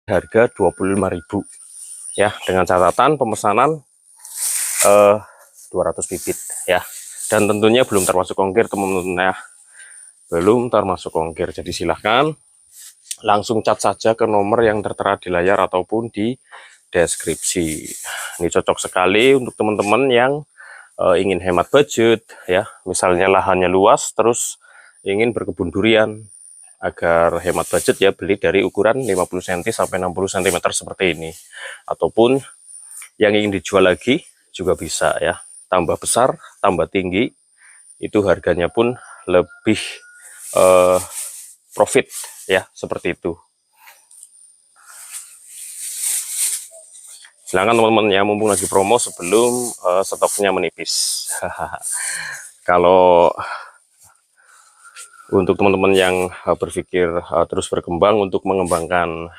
harga 25.000 ya, dengan catatan pemesanan 200 bibit ya, dan tentunya belum termasuk ongkir teman-teman ya, belum termasuk ongkir. Jadi silahkan langsung cat saja ke nomor yang tertera di layar ataupun di deskripsi. Ini cocok sekali untuk teman-teman yang ingin hemat budget ya, misalnya lahannya luas terus ingin berkebun durian agar hemat budget ya, beli dari ukuran 50 cm sampai 60 cm seperti ini, ataupun yang ingin dijual lagi juga bisa ya, tambah besar tambah tinggi itu harganya pun lebih profit ya, seperti itu. Silahkan teman-teman ya, mumpung lagi promo sebelum stoknya menipis. Kalau untuk teman-teman yang berpikir terus berkembang untuk mengembangkan